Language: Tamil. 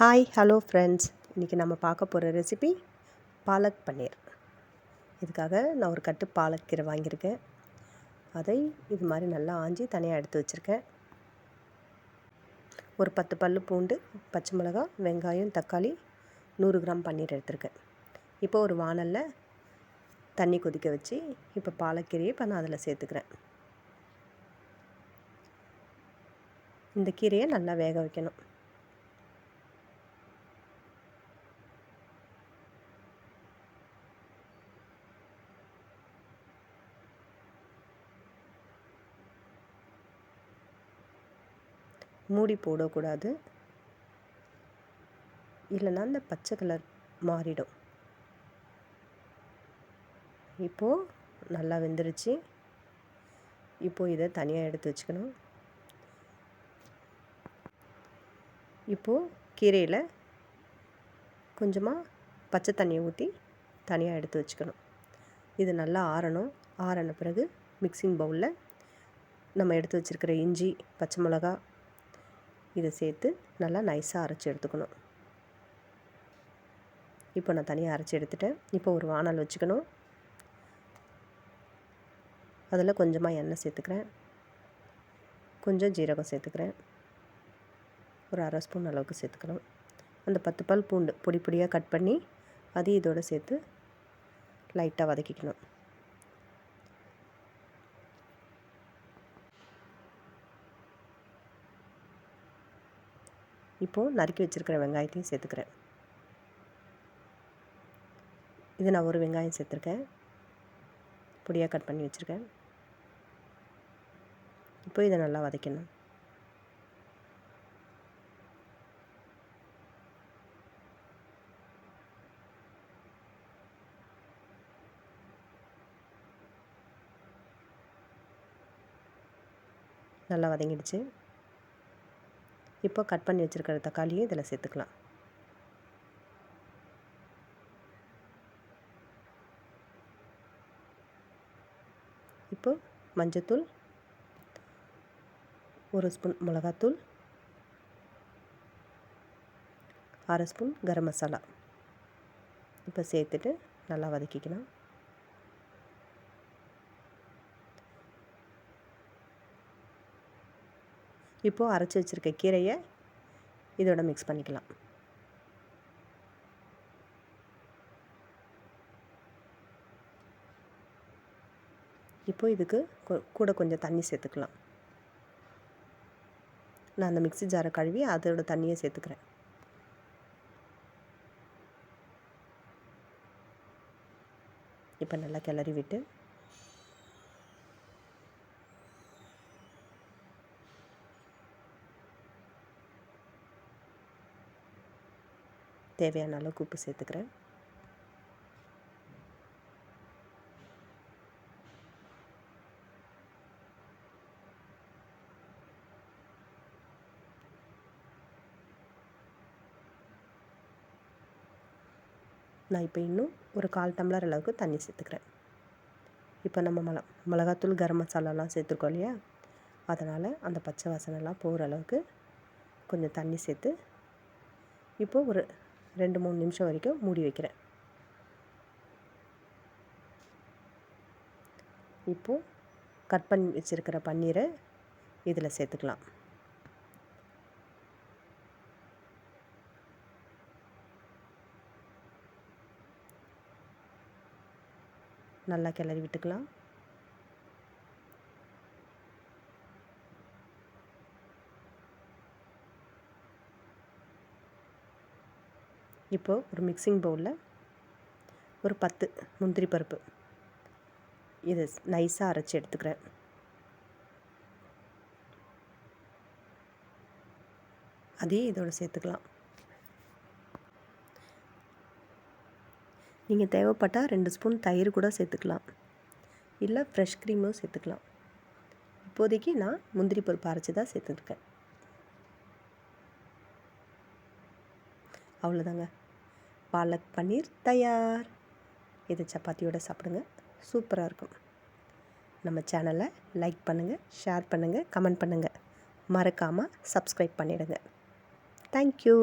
ஹாய் ஹலோ ஃப்ரெண்ட்ஸ், இன்றைக்கி நம்ம பார்க்க போகிற ரெசிபி பாலக் பன்னீர். இதுக்காக நான் ஒரு கட்டு பாலக் கீரை வாங்கியிருக்கேன். அதை இது மாதிரி நல்லா ஆஞ்சி தனியாக எடுத்து வச்சுருக்கேன். ஒரு 10 பல்லு பூண்டு, பச்சை மிளகாய், வெங்காயம், தக்காளி, 100 கிராம் பன்னீர் எடுத்திருக்கேன். இப்போ ஒரு வாணலில் தண்ணி கொதிக்க வச்சு இப்போ பாலக்கீரையை இப்போ நான் அதில் சேர்த்துக்கிறேன். இந்த கீரையை நல்லா வேக வைக்கணும். மூடி போடக்கூடாது, இல்லைன்னா இந்த பச்சை கலர் மாறிடும். இப்போது நல்லா வெந்துருச்சு. இப்போது இதை தனியாக எடுத்து வச்சுக்கணும். இப்போது கீரையில் கொஞ்சமாக பச்சை தண்ணியை ஊற்றி தனியாக எடுத்து வச்சுக்கணும். இது நல்லா ஆறணும். ஆறின பிறகு மிக்சிங் பவுலில் நம்ம எடுத்து வச்சுருக்கிற இஞ்சி, பச்சை மிளகா இதை சேர்த்து நல்லா நைஸாக அரைச்சி எடுத்துக்கணும். இப்போ நான் தனியாக அரைச்சி எடுத்துட்டேன். இப்போ ஒரு வாணல் வச்சுக்கணும். அதில் கொஞ்சமாக எண்ணெய் சேர்த்துக்கிறேன். கொஞ்சம் ஜீரகம் சேர்த்துக்கிறேன். ஒரு அரை ஸ்பூன் அளவுக்கு சேர்த்துக்கணும். அந்த 10 பல் பூண்டு பொடி பொடியாக கட் பண்ணி அதையும் இதோடு சேர்த்து லைட்டாக வதக்கிக்கணும். இப்போது நறுக்கி வச்சுருக்கிற வெங்காயத்தையும் சேர்த்துக்கிறேன். இது நான் ஒரு வெங்காயம் சேர்த்துருக்கேன், பொடியாக கட் பண்ணி வச்சுருக்கேன். இப்போ இதை நல்லா வதக்கணும். நல்லா வதங்கிடுச்சு. இப்போ கட் பண்ணி வச்சுருக்கிற தக்காளியை இதில் சேர்த்துக்கலாம். இப்போ மஞ்சத்தூள், 1 ஸ்பூன் மிளகாத்தூள், அரை ஸ்பூன் கரம் மசாலா இப்போ சேர்த்துட்டு நல்லா வதக்கிக்கலாம். இப்போது அரைச்சி வச்சுருக்க கீரையை இதோட மிக்ஸ் பண்ணிக்கலாம். இப்போது இதுக்கு கூட கொஞ்சம் தண்ணி சேர்த்துக்கலாம். நான் அந்த மிக்ஸி ஜாரை கழுவி அதோட தண்ணியை சேர்த்துக்கிறேன். இப்போ நல்லா கிளறி விட்டு தேவையான அளவுக்கு உப்பு சேர்த்துக்கிறேன். நான் இப்போ இன்னும் ஒரு 1/4 டம்ளர் அளவுக்கு தண்ணி சேர்த்துக்கிறேன். இப்போ நம்ம மிளகாத்தூள், கரம் மசாலாலாம் சேர்த்துருக்கோம் இல்லையா, அதனால் அந்த பச்சை வாசனைலாம் போகிற அளவுக்கு கொஞ்சம் தண்ணி சேர்த்து இப்போது ஒரு 2-3 நிமிஷம் வரைக்கும் மூடி வைக்கிறேன். இப்போது கட் பண்ணி வச்சுருக்கிற பன்னீரை இதில் சேர்த்துக்கலாம். நல்லா கிளறி விட்டுக்கலாம். இப்போது ஒரு மிக்சிங் பவுலில் ஒரு 10 முந்திரி பருப்பு இதை நைஸாக அரைச்சி எடுத்துக்கிறேன். அதையும் இதோடு சேர்த்துக்கலாம். நீங்கள் தேவைப்பட்டால் 2 ஸ்பூன் தயிர் கூட சேர்த்துக்கலாம், இல்லை ஃப்ரெஷ் க்ரீமும் சேர்த்துக்கலாம். இப்போதைக்கு நான் முந்திரி பருப்பு அரைச்சி தான் சேர்த்துருக்கேன். அவ்வளோதாங்க, பாலக் பன்னீர் தயார். இதை சப்பாத்தியோடு சாப்பிடுங்க, சூப்பராக இருக்கும். நம்ம சேனலை லைக் பண்ணுங்கள், ஷேர் பண்ணுங்கள், கமெண்ட் பண்ணுங்கள். மறக்காமல் சப்ஸ்கிரைப் பண்ணிவிடுங்க. தேங்க்யூ.